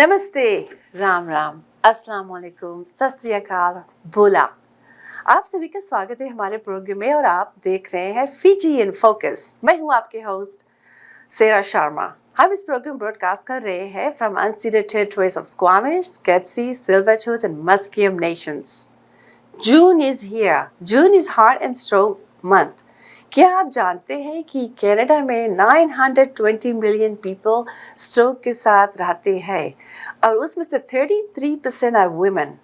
नमस्ते, राम राम, अस्सलाम वालेकुम, सत श्री अकाल, बोला। आप सभी का स्वागत है हमारे प्रोग्राम में और आप देख रहे हैं फिजी इन फोकस। मैं हूं आपके होस्ट सेरा शर्मा। हम इस प्रोग्राम ब्रॉडकास्ट कर रहे हैं from unceded territories of Squamish, Katzie, Tsleil-Waututh and Musqueam nations. June is here. June is heart and stroke month. क्या आप जानते हैं कि कनाडा में 920 मिलियन पीपल स्ट्रोक के साथ रहते हैं और उसमें से 33% are women.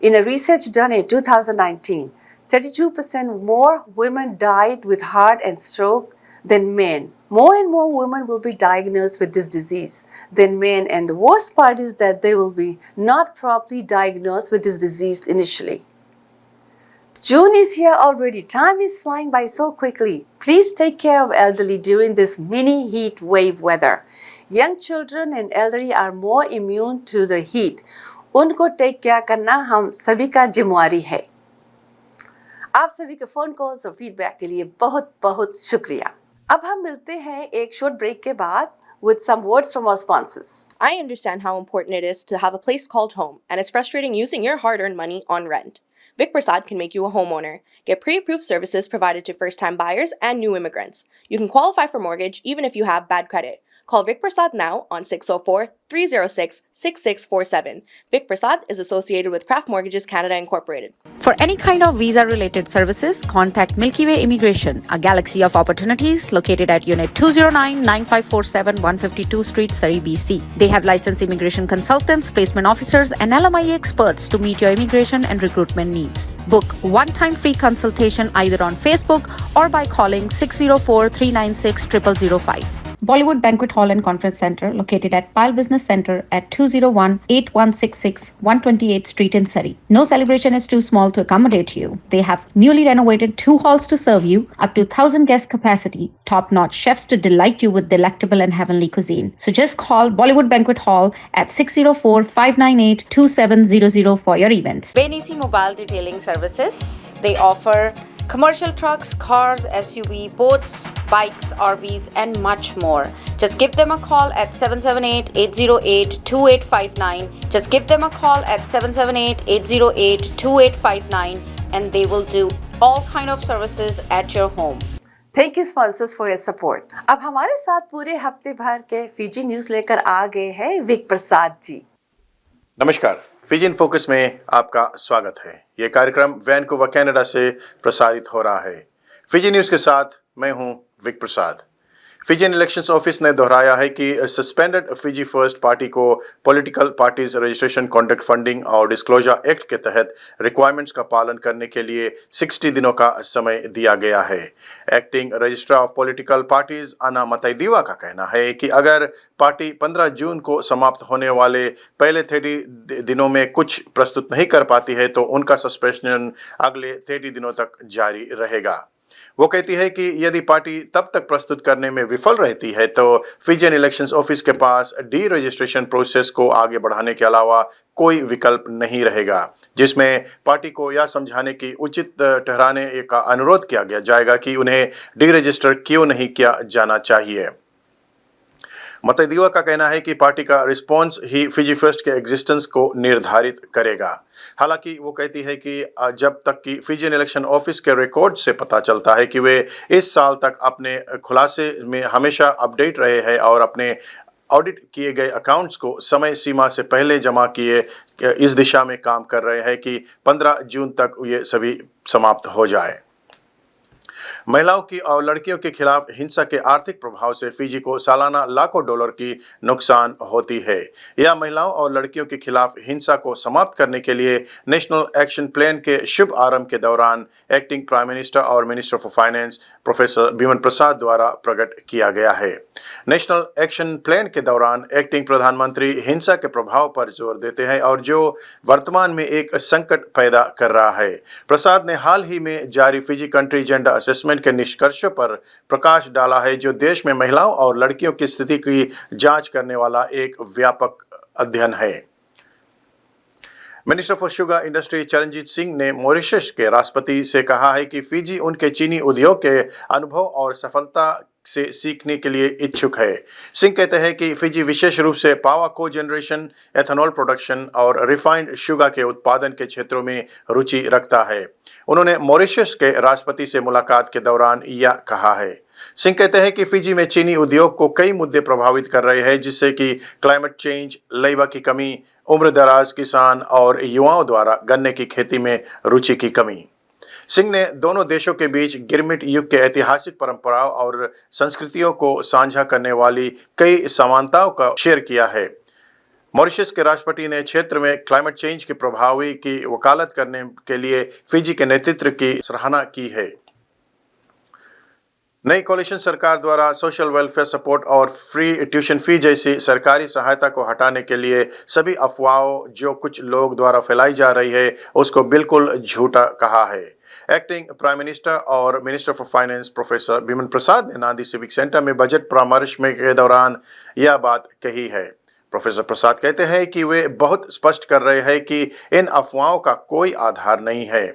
In a research done in 2019, 32% more women died with heart and stroke than men. More and more women will be diagnosed with this disease than men, and the worst part is that they will be not properly diagnosed with this disease initially. June is here already. Time is flying by so quickly. Please take care of elderly during this mini heat wave weather. Young children and elderly are more immune to the heat. उनको take care करना हम सभी का जिम्मेवारी है। आप सभी के फोन कॉल्स और फीडबैक के लिए बहुत बहुत शुक्रिया। अब हम मिलते हैं एक शॉर्ट ब्रेक के बाद with some words from our sponsors. I understand how important it is to have a place called home, and it's frustrating using your hard-earned money on rent. Vic Prasad can make you a homeowner. Get pre-approved services provided to first-time buyers and new immigrants. You can qualify for mortgage even if you have bad credit. Call Vic Prasad now on 604-306-6647. Vic Prasad is associated with Craft Mortgages Canada Incorporated. For any kind of visa-related services, contact Milky Way Immigration, a galaxy of opportunities located at Unit 209-9547 152 Street, Surrey, BC. They have licensed immigration consultants, placement officers, and LMIA experts to meet your immigration and recruitment needs. Book one-time free consultation either on Facebook or by calling 604-396-0005. Bollywood Banquet Hall and Conference Center, located at Pyle Business Center at 201-8166 128th Street in Surrey. No celebration is too small to accommodate you. They have newly renovated 2 halls to serve you, up to 1,000 guest capacity, top-notch chefs to delight you with delectable and heavenly cuisine. So just call Bollywood Banquet Hall at 604-598-2700 for your events. Benisi Mobile Detailing Services. They offer commercial trucks, cars, SUV, boats, bikes, RVs, and much more. Just give them a call at 778-808-2859. Just give them a call at 778-808-2859 and they will do all kind of services at your home. Thank you sponsors for your support. अब हमारे साथ पूरे हफ्ते भर के Fiji news लेकर आ गए हैं विक प्रसाद जी। नमस्कार, फिजी इन फोकस में आपका स्वागत है। यह कार्यक्रम वैनकूवर कनाडा से प्रसारित हो रहा है। फिजी न्यूज़ के साथ मैं हूं विक प्रसाद। फिजियन इलेक्शंस ऑफिस ने दोहराया है कि सस्पेंडेड फिजी फर्स्ट पार्टी को political parties registration, contract funding और डिस्क्लोजर एक्ट के तहत रिक्वायरमेंट्स का पालन करने के लिए 60 दिनों का समय दिया गया है। Acting registrar of political parties अना मतईदीवा का कहना है कि अगर पार्टी 15 जून को समाप्त होने वाले पहले 30 दिनों में कुछ प्रस्तुत नहीं कर पाती है तो उनका सस्पेंशन अगले 30 दिनों तक जारी रहेगा। वो कहती है कि यदि पार्टी तब तक प्रस्तुत करने में विफल रहती है तो फिजियन इलेक्शंस ऑफिस के पास डी रजिस्ट्रेशन प्रोसेस को आगे बढ़ाने के अलावा कोई विकल्प नहीं रहेगा, जिसमें पार्टी को यह समझाने की उचित ठहराने का अनुरोध किया गया जाएगा कि उन्हें डी रजिस्टर क्यों नहीं किया जाना चाहिए। मतईदीवा का कहना है कि पार्टी का रिस्पॉन्स ही फिजी फर्स्ट के एग्जिस्टेंस को निर्धारित करेगा। हालांकि वो कहती है कि जब तक कि फिजियन इलेक्शन ऑफिस के रिकॉर्ड से पता चलता है कि वे इस साल तक अपने खुलासे में हमेशा अपडेट रहे हैं और अपने ऑडिट किए गए अकाउंट्स को समय सीमा से पहले जमा किए, इस दिशा में काम कर रहे हैं कि 15 जून तक ये सभी समाप्त हो जाए। महिलाओं की और लड़कियों के खिलाफ हिंसा के आर्थिक प्रभाव से फिजी को सालाना लाखों डॉलर की नुकसान होती है। यह महिलाओं और लड़कियों के खिलाफ हिंसा को समाप्त करने के लिए नेशनल एक्शन प्लान के शुभ आरंभ के दौरान एक्टिंग प्राइम मिनिस्टर और minister for finance professor Biman प्रसाद द्वारा प्रकट किया गया है। नेशनल एक्शन प्लान के दौरान एक्टिंग प्रधानमंत्री हिंसा के प्रभाव पर जोर देते हैं और जो वर्तमान में एक संकट पैदा कर रहा है। प्रसाद ने हाल ही में जारी फिजी कंट्री जेंडर असेसमेंट के निष्कर्षों पर प्रकाश डाला है, जो देश में महिलाओं और लड़कियों की स्थिति की जांच करने वाला एक व्यापक अध्ययन है। Minister for sugar industry Charanjit Singh ने मॉरिशस के राष्ट्रपति से कहा है कि फिजी उनके चीनी उद्योग के अनुभव और सफलता से सीखने के लिए इच्छुक है। सिंह कहते हैं कि फिजी विशेष रूप से पावर को जनरेशन, एथेनॉल प्रोडक्शन और रिफाइंड शुगर के उत्पादन के क्षेत्रों में रुचि रखता है। उन्होंने मॉरिशस के राष्ट्रपति से मुलाकात के दौरान यह कहा है। सिंह कहते हैं कि फिजी में चीनी उद्योग को कई मुद्दे प्रभावित कर रहे हैं, जिससे कि क्लाइमेट चेंज, लेबर की कमी, उम्रदराज किसान और युवाओं द्वारा गन्ने की खेती में रुचि की कमी। सिंह ने दोनों देशों के बीच गिरमिट युग के ऐतिहासिक परंपराओं और संस्कृतियों को साझा करने वाली कई समानताओं का शेयर किया है। मॉरिशस के राष्ट्रपति ने क्षेत्र में क्लाइमेट चेंज के प्रभावी की वकालत करने के लिए फिजी के नेतृत्व की सराहना की है। नई कोलिशन सरकार द्वारा सोशल वेलफेयर सपोर्ट और फ्री ट्यूशन फी जैसी सरकारी सहायता को हटाने के लिए सभी अफवाहों जो कुछ लोग द्वारा फैलाई जा रही है उसको बिल्कुल झूठा कहा है। एक्टिंग प्राइम मिनिस्टर और minister for finance professor Biman प्रसाद ने नांदी सिविक सेंटर में बजट परामर्श में के दौरान यह बात कही है। प्रोफेसर प्रसाद कहते हैं कि वे बहुत स्पष्ट कर रहे हैं कि इन अफवाहों का कोई आधार नहीं है,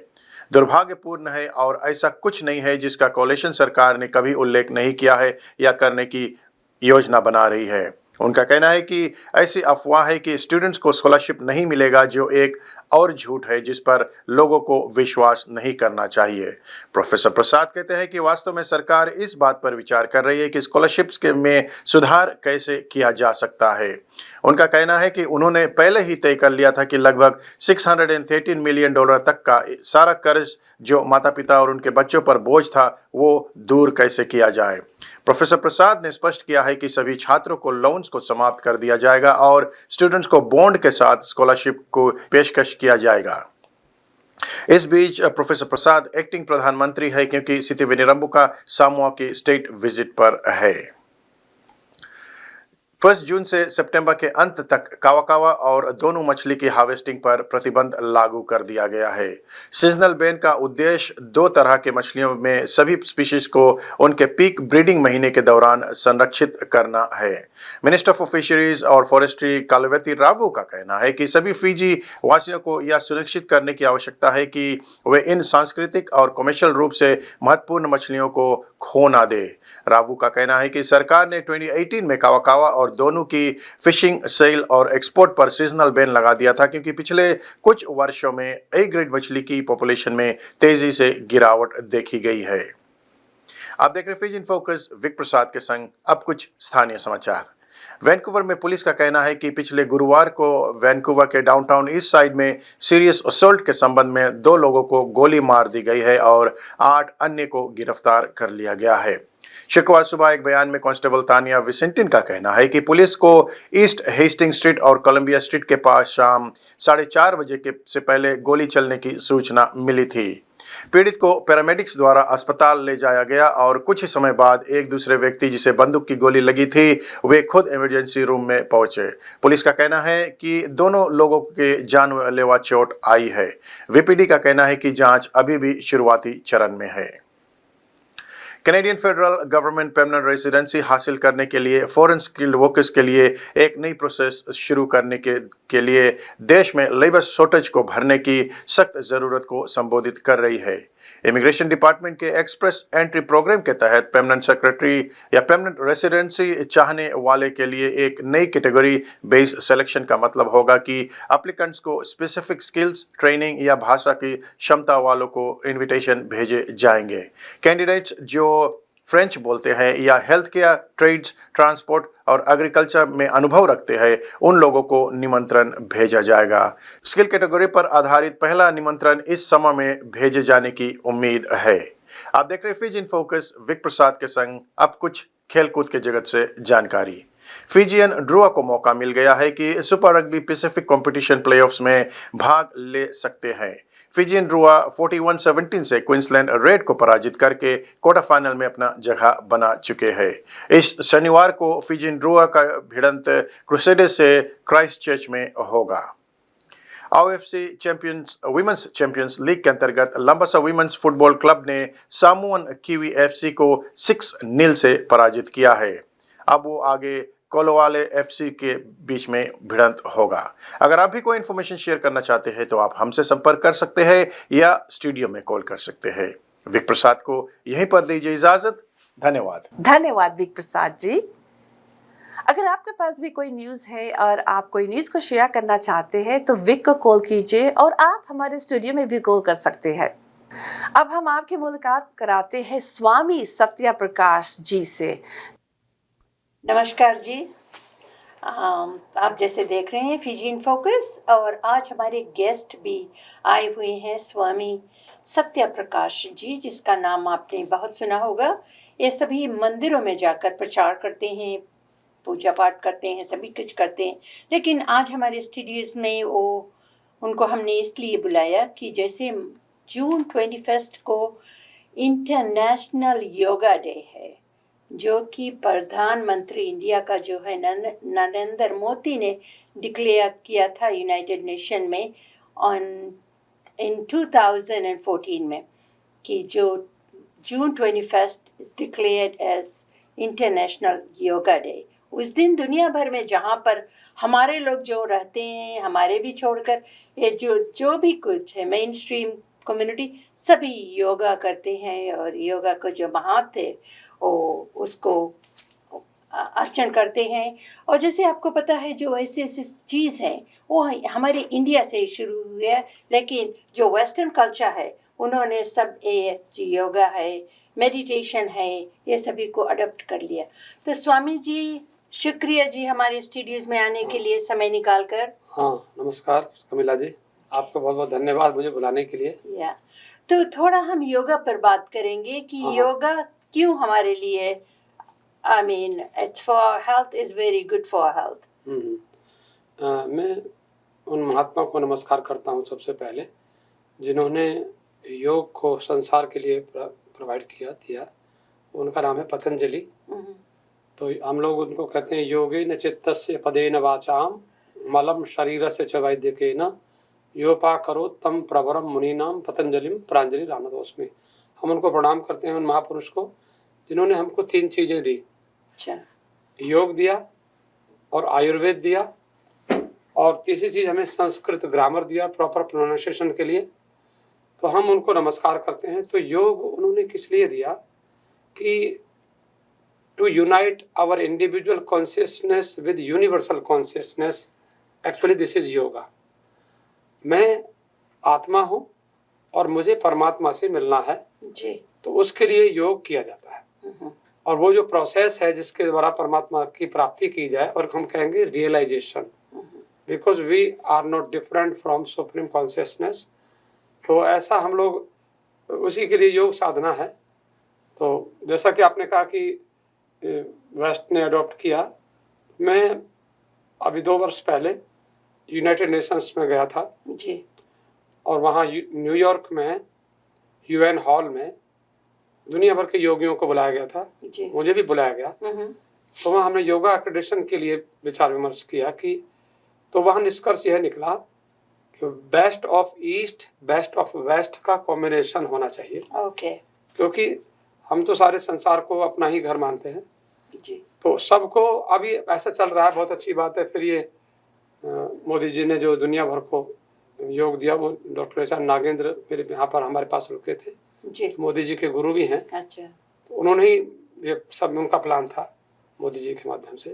दुर्भाग्यपूर्ण है और ऐसा कुछ नहीं है जिसका कोलिशन सरकार ने कभी उल्लेख नहीं किया है या करने की योजना बना रही है। उनका कहना है कि ऐसी अफवाह है कि स्टूडेंट्स को स्कॉलरशिप नहीं मिलेगा, जो एक और झूठ है जिस पर लोगों को विश्वास नहीं करना चाहिए। प्रोफेसर प्रसाद कहते हैं कि वास्तव में सरकार इस बात पर विचार कर रही है कि स्कॉलरशिप्स के में सुधार कैसे किया जा सकता है। उनका कहना है कि उन्होंने पहले ही तय कर लिया था कि लगभग $613 मिलियन तक का सारा कर्ज जो माता पिता और उनके बच्चों पर बोझ था वो दूर कैसे किया जाए। प्रोफेसर प्रसाद ने स्पष्ट किया है कि सभी छात्रों को लोन्स को समाप्त कर दिया जाएगा और स्टूडेंट्स को बॉन्ड के साथ स्कॉलरशिप को पेशकश किया जाएगा। इस बीच प्रोफेसर प्रसाद एक्टिंग प्रधानमंत्री है क्योंकि सितिवेनिरंबुका सामोआ की स्टेट विजिट पर है। 1 जून से सितंबर के अंत तक कावा और दोनों मछली की हार्वेस्टिंग पर प्रतिबंध लागू कर दिया गया है। सीजनल बैन का उद्देश्य 2 तरह के मछलियों में सभी स्पीशीज को उनके पीक ब्रीडिंग महीने के दौरान संरक्षित करना है। मिनिस्टर फॉर फिशरीज और फॉरेस्ट्री कालवेती रावू का कहना है कि सभी फिजी वासियों को यह सुनिश्चित करने की आवश्यकता है कि वे इन सांस्कृतिक और कमर्शियल रूप से महत्वपूर्ण मछलियों को खो ना दे। रावू का कहना है कि सरकार ने 2018 में कावा और दोनों की फिशिंग, सेल और एक्सपोर्ट पर सीजनल बैन लगा दिया था क्योंकि पिछले कुछ वर्षों में ए ग्रेड मछली की पॉपुलेशन में तेजी से गिरावट देखी गई है। आप देख रहे फिजी इन फोकस विक प्रसाद के संग। अब कुछ स्थानीय समाचार। वैंकूवर में पुलिस का कहना है कि पिछले गुरुवार को वैंकूवर के डाउनटाउन ईस्ट साइड में सीरियस असॉल्ट के संबंध में 2 लोगों को गोली मार दी गई है और 8 अन्य को गिरफ्तार कर लिया गया है। शुक्रवार सुबह एक बयान में कांस्टेबल तानिया विसेंटिन का कहना है कि पुलिस को ईस्ट हेस्टिंग स्ट्रीट और कोलंबिया स्ट्रीट के पास शाम 4:30 बजे से पहले गोली चलने की सूचना मिली थी। पीड़ित को पैरामेडिक्स द्वारा अस्पताल ले जाया गया और कुछ ही समय बाद एक दूसरे व्यक्ति जिसे बंदूक की गोली लगी थी वे खुद इमरजेंसी रूम में पहुंचे। पुलिस का कहना है कि दोनों लोगों के जानलेवा चोट आई है। वीपीडी का कहना है कि जांच अभी भी शुरुआती चरण में है। Canadian federal government permanent residency हासिल करने के लिए फॉरेन स्किल्ड वर्कर्स के लिए एक नई प्रोसेस शुरू करने के लिए देश में लेबर शॉर्टेज को भरने की सख्त ज़रूरत को संबोधित कर रही है। इमिग्रेशन डिपार्टमेंट के एक्सप्रेस एंट्री प्रोग्राम के तहत परमानेंट सेक्रेटरी या परमानेंट रेजिडेंसी चाहने वाले के लिए एक नई कैटेगरी बेस्ड सिलेक्शन का मतलब होगा कि एप्लीकेंट्स को स्पेसिफिक स्किल्स, ट्रेनिंग या भाषा की क्षमता वालों को इनविटेशन भेजे जाएंगे। कैंडिडेट्स जो फ्रेंच बोलते हैं या हेल्थ केयर, ट्रेड्स, ट्रांसपोर्ट और एग्रीकल्चर में अनुभव रखते हैं उन लोगों को निमंत्रण भेजा जाएगा। स्किल कैटेगरी पर आधारित पहला निमंत्रण इस समय में भेजे जाने की उम्मीद है। आप देख रहे फिजी इन फोकस विक प्रसाद के संग। अब कुछ खेलकूद के जगत से जानकारी। फिजियन ड्रुआ को मौका मिल गया है कि super rugby Pacific competition playoffs में भाग ले सकते हैं। फिजियन ड्रुआ 41-17 से क्वींसलैंड रेड को पराजित करके क्वार्टर फाइनल में अपना जगह बना चुके हैं। इस शनिवार को फिजियन ड्रुआ का भिड़ंत क्रूसेडर्स से क्राइस्टचर्च में होगा। OFC वुमेन्स चैंपियंस लीग के अंतर्गत लंबासा वुमेन्स फुटबॉल क्लब ने सामोअन किवी FC को 6-0 से पराजित किया है। अब वो आगे कोलोवाले FC के बीच में भिड़ंत होगा। अगर आप भी कोई इन्फॉर्मेशन शेयर करना चाहते हैं तो आप हमसे संपर्क कर सकते हैं या स्टूडियो में कॉल कर सकते हैं। विक प्रसाद को यहीं पर दीजिए इजाजत। धन्यवाद। धन्यवाद विक प्रसाद जी। अगर आपके पास भी कोई न्यूज़ है और आप कोई न्यूज़ को शेयर करना चाहते हैं तो विक को कॉल कीजिए और आप हमारे स्टूडियो में भी कॉल कर सकते हैं। अब हम आपकी मुलाकात कराते हैं स्वामी सत्या प्रकाश जी से। नमस्कार जी। आप जैसे देख रहे हैं फिजी इन फोकस, और आज हमारे गेस्ट भी आए हुए हैं स्वामी सत्या प्रकाश जी, जिसका नाम आपने बहुत सुना होगा। ये सभी मंदिरों में जाकर प्रचार करते हैं, पूजा पाठ करते हैं, सभी कुछ करते हैं। लेकिन आज हमारे स्टूडियोज़ में उनको हमने इसलिए बुलाया कि जैसे जून 21 को इंटरनेशनल योगा डे है, जो कि प्रधानमंत्री इंडिया का जो है नरेंद्र मोदी ने डिक्लेयर किया था यूनाइटेड नेशन में इन 2014 में, कि जो June 21 is declared as international yoga day. उस दिन दुनिया भर में जहाँ पर हमारे लोग जो रहते हैं, हमारे भी छोड़कर ये जो भी कुछ है मेन स्ट्रीम कम्युनिटी, सभी योगा करते हैं और योगा को जो महत्व है उसको अर्चन करते हैं। और जैसे आपको पता है जो ऐसी चीज़ है वो हमारे इंडिया से ही शुरू हुई है, लेकिन जो वेस्टर्न कल्चर है उन्होंने सब ये योगा है, मेडिटेशन है, ये सभी को अडॉप्ट कर लिया। तो स्वामी जी शुक्रिया जी हमारे स्टूडियोज़ में आने के लिए समय निकाल कर। हाँ, नमस्कार कमिला जी, आपका बहुत बहुत धन्यवाद मुझे बुलाने के लिए। तो थोड़ा हम योगा पर बात करेंगे कि योगा क्यों हमारे लिए, I mean it's for health, is very good for health. मैं उन महात्मा को नमस्कार करता हूँ सबसे पहले, जिन्होंने योग को संसार के लिए प्रोवाइड किया। उनका नाम है पतंजलि। तो हम लोग उनको कहते हैं योगेन चित्तस्य पदेन वाचाम मलम शरीरस्य च वैद्यकेन योपा करो तम प्रवरम मुनीनाम पतंजलिम प्रांजलि रानदोस्मि। हम उनको प्रणाम करते हैं उन महापुरुष को जिन्होंने हमको 3 चीज़ें दी। योग दिया और आयुर्वेद दिया, और तीसरी चीज़ हमें संस्कृत ग्रामर दिया प्रॉपर प्रोनाउंसिएशन के लिए। तो हम उनको नमस्कार करते हैं। तो योग उन्होंने किस लिए दिया कि to unite our individual consciousness with universal consciousness, actually this is yoga. मैं आत्मा हूँ और मुझे परमात्मा से मिलना है जी, तो उसके लिए योग किया जाता है। और वो जो प्रोसेस है जिसके द्वारा परमात्मा की प्राप्ति की जाए, और हम कहेंगे realisation, because we are not different from supreme consciousness. तो ऐसा हम लोग उसी के लिए योग साधना है। तो जैसा कि आपने कहा कि वेस्ट ने अडॉप्ट किया, मैं अभी 2 वर्ष पहले यूनाइटेड नेशंस में गया था जी, और वहाँ न्यूयॉर्क में यूएन हॉल में दुनिया भर के योगियों को बुलाया गया था जी। मुझे भी बुलाया गया। तो वहाँ हमने योगा एक्रेडिटेशन के लिए विचार विमर्श किया कि तो वहाँ निष्कर्ष यह निकला कि best of east best of west का कॉम्बिनेशन होना चाहिए। ओके, क्योंकि हम तो सारे संसार को अपना ही घर मानते हैं जी, तो सबको अभी ऐसा चल रहा है, बहुत अच्छी बात है। फिर ये मोदी जी ने जो दुनिया भर को योग दिया, वो डॉक्टर एच आर नागेंद्र मेरे यहाँ पर हमारे पास रुके थे जी, मोदी जी के गुरु भी हैं। अच्छा, तो उन्होंने ही ये सब उनका प्लान था मोदी जी के माध्यम से।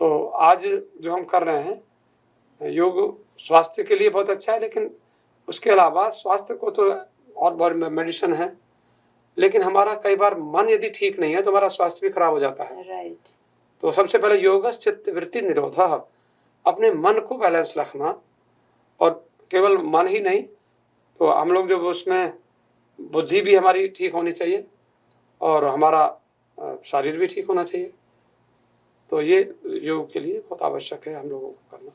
तो आज जो हम कर रहे हैं योग स्वास्थ्य के लिए बहुत अच्छा है, लेकिन उसके अलावा स्वास्थ्य को तो और बहुत मेडिसिन है, लेकिन हमारा कई बार मन यदि ठीक नहीं है तो हमारा स्वास्थ्य भी खराब हो जाता है। राइट। तो सबसे पहले योगस चित्त वृत्ति निरोधः, अपने मन को बैलेंस रखना, और केवल मन ही नहीं तो हम लोग जो उसमें बुद्धि भी हमारी ठीक होनी चाहिए और हमारा शरीर भी ठीक होना चाहिए। तो ये योग के लिए बहुत आवश्यक है हम लोगों को करना।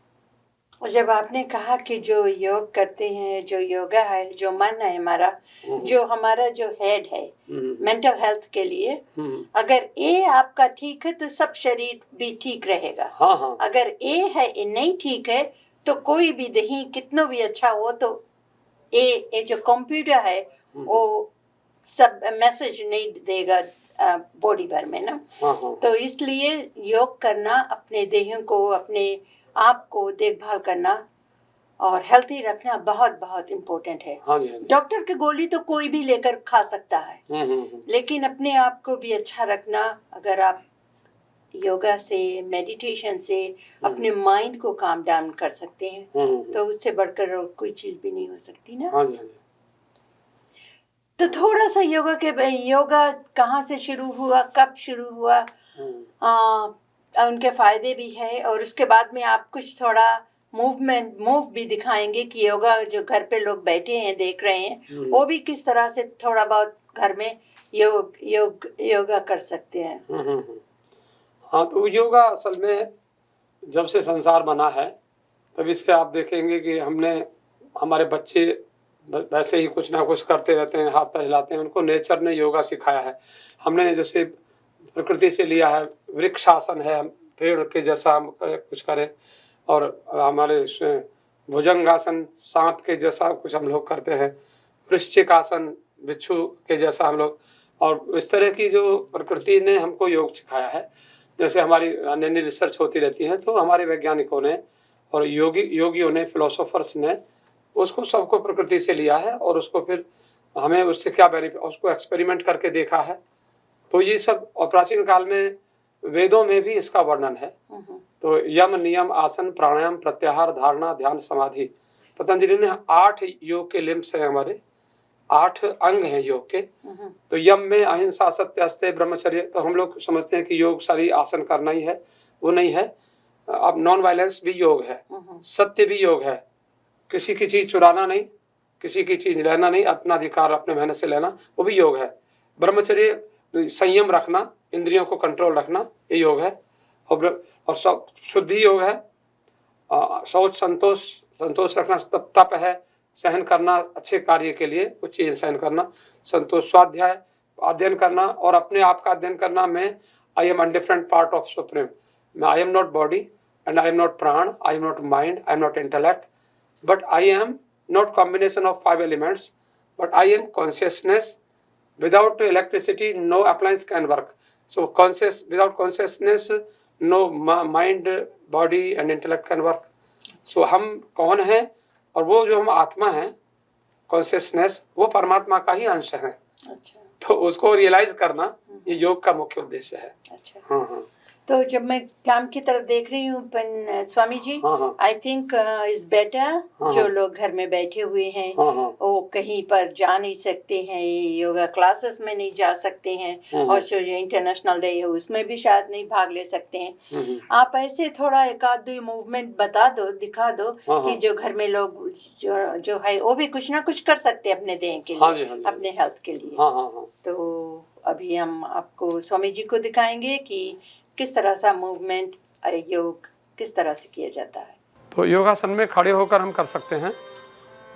और जब आपने कहा कि जो योग करते हैं, जो योगा है, जो मन है हमारा, जो हमारा जो हेड है मेंटल हेल्थ के लिए, अगर ये आपका ठीक है तो सब शरीर भी ठीक रहेगा। हाँ। अगर ये नहीं ठीक है तो कोई भी दही कितना भी अच्छा हो तो ये जो कंप्यूटर है वो सब मैसेज नहीं देगा बॉडी भर में ना। हाँ। तो इसलिए योग करना, अपने देह को, अपने आप को देखभाल करना और हेल्थी रखना बहुत बहुत इम्पोर्टेंट है। हाँ जी, हाँ जी। डॉक्टर की गोली तो कोई भी लेकर खा सकता है, लेकिन अपने आप को भी अच्छा रखना, अगर आप योगा से, मेडिटेशन से अपने माइंड को काम डाउन कर सकते हैं तो उससे बढ़कर और कोई चीज़ भी नहीं हो सकती ना। हाँ जी, हाँ जी। तो थोड़ा सा योगा कहाँ से शुरू हुआ, कब शुरू हुआ, उनके फ़ायदे भी है, और उसके बाद में आप कुछ थोड़ा मूव भी दिखाएंगे कि योगा जो घर पे लोग बैठे हैं देख रहे हैं वो भी किस तरह से थोड़ा बहुत घर में योगा कर सकते हैं। हाँ, तो योगा असल में जब से संसार बना है तभी से आप देखेंगे कि हमारे बच्चे वैसे ही कुछ ना कुछ करते रहते हैं, हाथ पैर हिलाते हैं, उनको नेचर ने योगा सिखाया है। हमने जैसे प्रकृति से लिया है, वृक्षासन है, हम पेड़ के जैसा हम कुछ करें, और हमारे भुजंगासन सांप के जैसा कुछ हम लोग करते हैं, वृश्चिकासन बिच्छू के जैसा हम लोग, और इस तरह की जो प्रकृति ने हमको योग सिखाया है। जैसे हमारी नई रिसर्च होती रहती है तो हमारे वैज्ञानिकों ने और योगियों ने, फिलोसोफर्स ने उसको सबको प्रकृति से लिया है और उसको फिर हमें उससे क्या बेनिफिट, उसको एक्सपेरिमेंट करके देखा है। तो ये सब, और प्राचीन काल में वेदों में भी इसका वर्णन है। तो यम, नियम, आसन, प्राणायाम, प्रत्याहार, धारणा, ध्यान, समाधि, पतंजलि ने 8 योग के लिम्स हैं, हमारे 8 अंग हैं योग के। तो यम में अहिंसा, सत्य, अस्तेय, ब्रह्मचर्य। तो हम लोग समझते हैं कि योग सारी आसन करना ही है, वो नहीं है। अब नॉन वायलेंस भी योग है, सत्य भी योग है, किसी की चीज़ चुराना नहीं, किसी की चीज़ लेना नहीं, अपना अधिकार अपने मेहनत से लेना, वो भी योग है। ब्रह्मचर्य, संयम रखना, इंद्रियों को कंट्रोल रखना, ये योग है। और सब शुद्धि योग है। शौच, संतोष रखना, तप है, सहन करना अच्छे कार्य के लिए, कुछ चीज़ सहन करना, संतोष, स्वाध्याय, अध्ययन करना और अपने आप का अध्ययन करना। मैं I am indifferent part of supreme, मैं I am not body and I am not prana, I am not mind, I am not intellect, but I am not combination of 5 elements, but I am consciousness. Without electricity, no appliance can work. So without consciousness, no mind, body and intellect can work. So हम कौन हैं, और वो जो हम आत्मा हैं, consciousness, वो परमात्मा का ही अंश है। अच्छा। तो उसको रियलाइज करना ये योग का मुख्य उद्देश्य है। अच्छा। हाँ। तो जब मैं काम की तरफ देख रही हूँ Swami ji, I think is better जो लोग घर में बैठे हुए हैं, वो कहीं पर जा नहीं सकते हैं, योगा क्लासेस में नहीं जा सकते हैं, और जो इंटरनेशनल डे है उसमें भी शायद नहीं भाग ले सकते हैं। आप ऐसे थोड़ा एक आध दो मूवमेंट बता दो, दिखा दो कि जो घर में लोग जो है वो भी कुछ ना कुछ कर सकते हैं अपने देह के लिए, अपने हेल्थ के लिए। तो अभी हम आपको स्वामी जी को दिखाएंगे कि किस तरह सा मूवमेंट, योग किस तरह से किया जाता है। तो योगासन में खड़े होकर हम कर सकते हैं।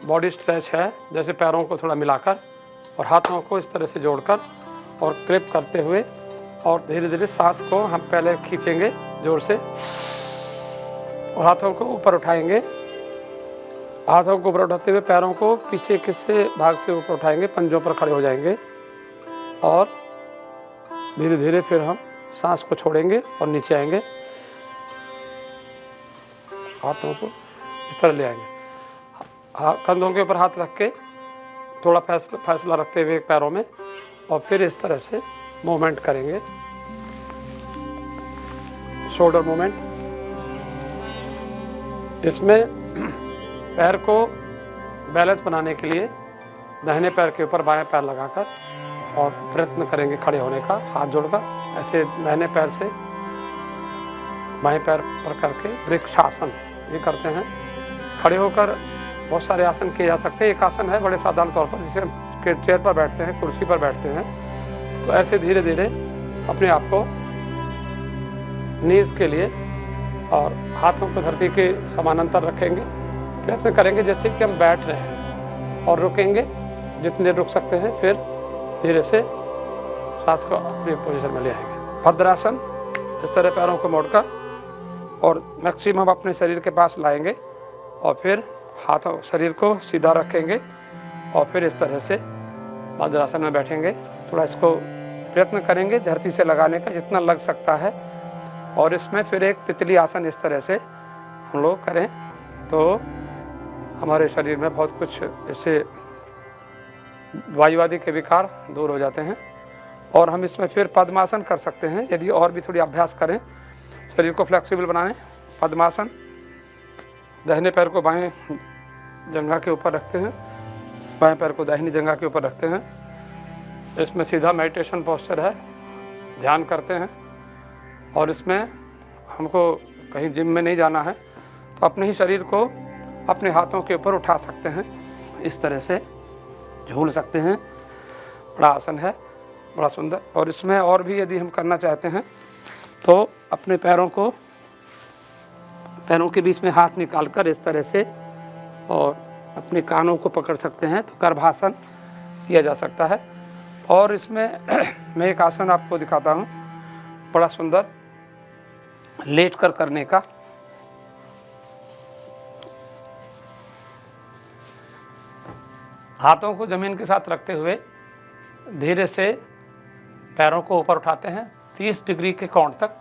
बॉडी स्ट्रेच है, जैसे पैरों को थोड़ा मिलाकर और हाथों को इस तरह से जोड़कर और ग्रिप करते हुए, और धीरे धीरे सांस को हम पहले खींचेंगे जोर से और हाथों को ऊपर उठाएंगे। हाथों को ऊपर उठाते हुए पैरों को पीछे किसी भाग से ऊपर उठाएंगे, पंजों पर खड़े हो जाएंगे, और धीरे धीरे फिर हम सांस को छोड़ेंगे और नीचे आएंगे, हाथों को इस तरह ले आएंगे, कंधों के ऊपर हाथ रख के थोड़ा फैसला रखते हुए पैरों में, और फिर इस तरह से मूवमेंट करेंगे, शोल्डर मूवमेंट। इसमें पैर को बैलेंस बनाने के लिए दाहिने पैर के ऊपर बाएं पैर लगाकर और प्रयत्न करेंगे खड़े होने का, हाथ जोड़कर ऐसे दाहिने पैर से बाएं पैर पर करके वृक्षासन ये करते हैं। खड़े होकर बहुत सारे आसन किए जा सकते हैं। एक आसन है बड़े साधारण तौर पर, जिसे हम चेयर पर बैठते हैं, कुर्सी पर बैठते हैं। तो ऐसे धीरे धीरे अपने आप को नीज के लिए और हाथों को धरती के समानांतर रखेंगे, प्रयत्न करेंगे जैसे कि हम बैठ रहे हैं, और रुकेंगे जितनी देर रुक सकते हैं, फिर धीरे से सांस को अपनी पोजीशन में ले आएंगे। भद्रासन, इस तरह पैरों को मोड़कर और मैक्सिमम अपने शरीर के पास लाएंगे, और फिर हाथों शरीर को सीधा रखेंगे, और फिर इस तरह से भद्रासन में बैठेंगे। थोड़ा इसको प्रयत्न करेंगे धरती से लगाने का जितना लग सकता है, और इसमें फिर एक तितली आसन इस तरह से हम लोग करें। तो हमारे शरीर में बहुत कुछ इससे वायुवादी के विकार दूर हो जाते हैं। और हम इसमें फिर पद्मासन कर सकते हैं यदि और भी थोड़ी अभ्यास करें, शरीर को फ्लेक्सिबल बनाएं। पद्मासन, दाहिने पैर को बाएं जंघा के ऊपर रखते हैं, बाएं पैर को दाहिनी जंघा के ऊपर रखते हैं। इसमें सीधा मेडिटेशन पोस्चर है, ध्यान करते हैं। और इसमें हमको कहीं जिम में नहीं जाना है, तो अपने ही शरीर को अपने हाथों के ऊपर उठा सकते हैं, इस तरह से झूल सकते हैं। बड़ा आसन है, बड़ा सुंदर। और इसमें और भी यदि हम करना चाहते हैं तो अपने पैरों के बीच में हाथ निकालकर इस तरह से और अपने कानों को पकड़ सकते हैं, तो गर्भासन किया जा सकता है। और इसमें मैं एक आसन आपको दिखाता हूँ, बड़ा सुंदर, लेट कर करने का। हाथों को जमीन के साथ रखते हुए धीरे से पैरों को ऊपर उठाते हैं 30 डिग्री के कोण तक,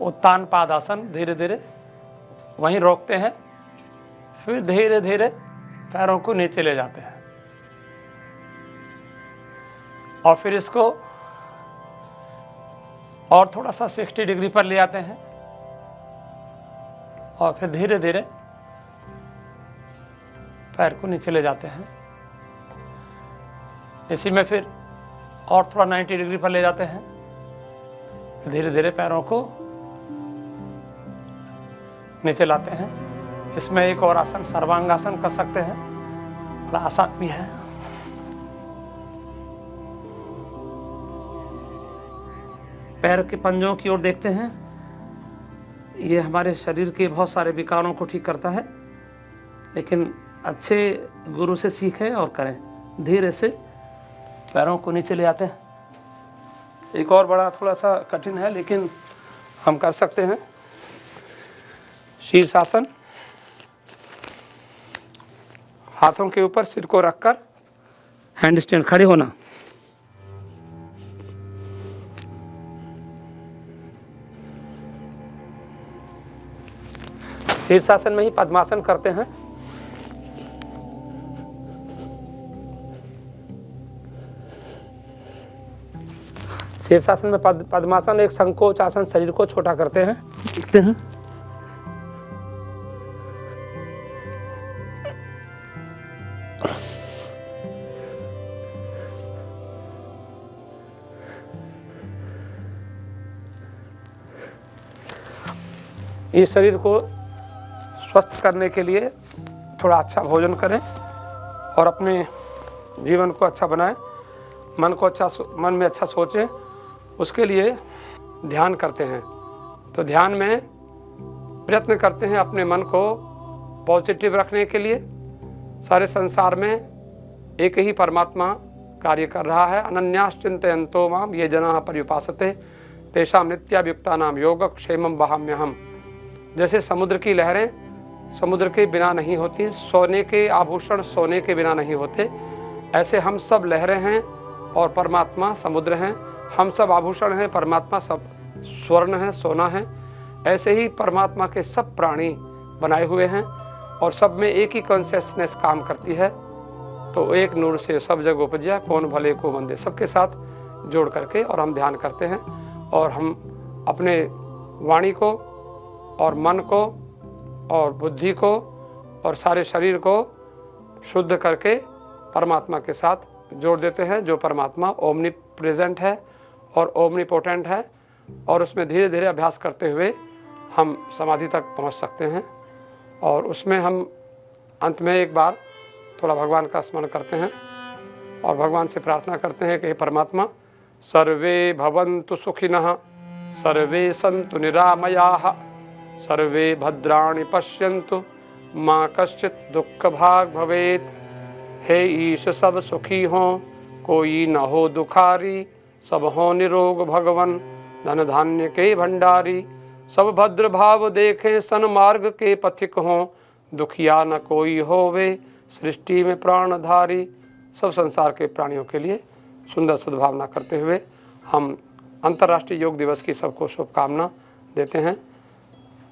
उत्तान पादासन, धीरे धीरे वहीं रोकते हैं, फिर धीरे धीरे पैरों को नीचे ले जाते हैं और फिर इसको और थोड़ा सा 60 डिग्री पर ले आते हैं और फिर धीरे धीरे पैर को नीचे ले जाते हैं। इसी में फिर और थोड़ा 90 डिग्री पर ले जाते हैं, धीरे धीरे पैरों को नीचे लाते हैं। इसमें एक और आसन सर्वांगासन कर सकते हैं, बड़ा आसान भी है। पैर के पंजों की ओर देखते हैं, ये हमारे शरीर के बहुत सारे विकारों को ठीक करता है, लेकिन अच्छे गुरु से सीखें और करें। धीरे से पैरों को नीचे ले आते हैं। एक और बड़ा थोड़ा सा कठिन है, लेकिन हम कर सकते हैं। शीर्षासन, हाथों के ऊपर सिर को रखकर हैंड स्टैंड, खड़े होना। शीर्षासन में ही पद्मासन करते हैं। शीर्षासन में पद्मासन एक संकोच आसन, शरीर को छोटा करते हैं। देखते हैं, इस शरीर को स्वस्थ करने के लिए थोड़ा अच्छा भोजन करें और अपने जीवन को अच्छा बनाएं, मन में अच्छा सोचें। उसके लिए ध्यान करते हैं, तो ध्यान में प्रयत्न करते हैं अपने मन को पॉजिटिव रखने के लिए। सारे संसार में एक ही परमात्मा कार्य कर रहा है। अनन्याश्चिन्तयन्तो माम ये जनाः पर्युपासते तेषां नित्याभियुक्तानां योगक्षेमं वहाम्यहम्। जैसे समुद्र की लहरें समुद्र के बिना नहीं होती, सोने के आभूषण सोने के बिना नहीं होते, ऐसे हम सब लहरें हैं और परमात्मा समुद्र हैं। हम सब आभूषण हैं, परमात्मा सब स्वर्ण है, सोना है। ऐसे ही परमात्मा के सब प्राणी बनाए हुए हैं और सब में एक ही कॉन्शियसनेस काम करती है। तो एक नूर से सब जग उपजा, कौन भले को बंदे, सबके साथ जोड़ करके और हम ध्यान करते हैं और हम अपने वाणी को और मन को और बुद्धि को और सारे शरीर को शुद्ध करके परमात्मा के साथ जोड़ देते हैं, जो परमात्मा ओमनी प्रेजेंट है और ओमनी पोटेंट है। और उसमें धीरे धीरे अभ्यास करते हुए हम समाधि तक पहुंच सकते हैं। और उसमें हम अंत में एक बार थोड़ा भगवान का स्मरण करते हैं और भगवान से प्रार्थना करते हैं कि हे परमात्मा, सर्वे भवन्तु सुखिनः, सर्वे सन्तु निरामयाः, सर्वे भद्राणि पश्यन्तु, माँ कश्चित् दुख भाग भवेत्। हे ईश सब सुखी हों, कोई न हो दुखारी, सब हो निरोग भगवन, धन धान्य के भंडारी। सब भद्र भाव देखें, सन्मार्ग के पथिक हों, दुखिया न कोई होवे, सृष्टि में प्राणधारी। सब संसार के प्राणियों के लिए सुंदर सद्भावना करते हुए हम अंतर्राष्ट्रीय योग दिवस की सबको शुभकामना देते हैं।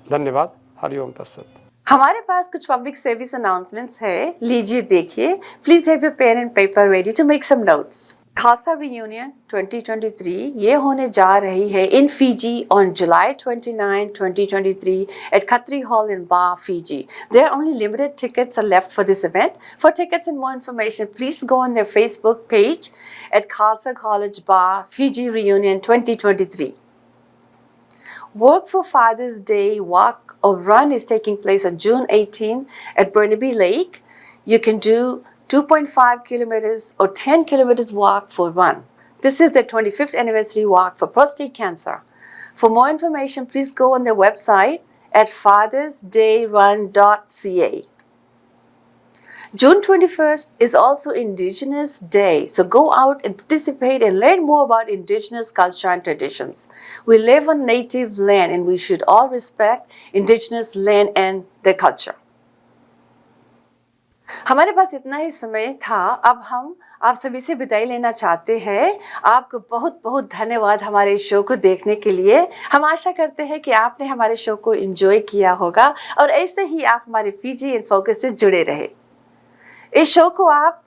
धन्यवाद। हरिओम तत्सत। हमारे पास कुछ पब्लिक सर्विस अनाउंसमेंट्स है, लीजिए देखिए. Please have your pen and paper ready to make some notes. Khalsa reunion 2023 ये होने जा रही है in Fiji on July 29, 2023 at Khatri Hall in Ba, Fiji. There are only limited tickets are left for this event. For tickets and more information, please go on their Facebook page at Khalsa College Ba, Fiji Reunion 2023. Work for Father's Day walk or run is taking place on June 18 at Burnaby Lake. You can do 2.5 kilometers or 10 kilometers walk for run. This is the 25th anniversary walk for prostate cancer. For more information, please go on their website at fathersdayrun.ca. June 21st is also Indigenous Day, so go out and participate and learn more about Indigenous culture and traditions. We live on native land and we should all respect Indigenous land and their culture. हमारे पास इतना ही समय था. अब हम आप सभी से विदाई लेना चाहते हैं. आपको बहुत बहुत धन्यवाद हमारे शो को देखने के लिए. हम आशा करते हैं कि आपने हमारे शो को एंजॉय किया होगा और ऐसे ही आप हमारे फीजी इन फोकस से जुड़े रहे. इस शो को आप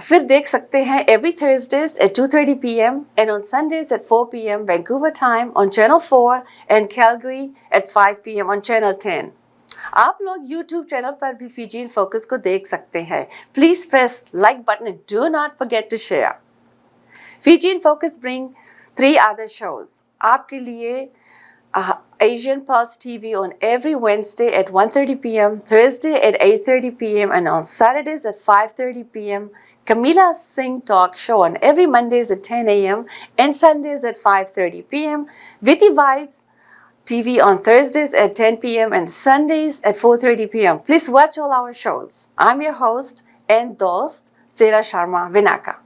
फिर देख सकते हैं every Thursdays at 2:30 p.m. and on Sundays at 4 p.m. Vancouver time on Channel 4 and Calgary at 5 p.m. on Channel 10. आप लोग YouTube चैनल पर भी फीजी इन फोकस को देख सकते हैं. Please press like button and do not forget to share. Fiji in Focus bring 3 other shows. आपके लिए Asian Pulse TV on every Wednesday at 1:30 p.m., Thursday at 8:30 p.m. and on Saturdays at 5:30 p.m. Kamila Singh Talk Show on every Mondays at 10 a.m. and Sundays at 5:30 p.m. Viti Vibes TV on Thursdays at 10 p.m. and Sundays at 4:30 p.m. Please watch all our shows. I'm your host and dost, Sarah Sharma Vinaka.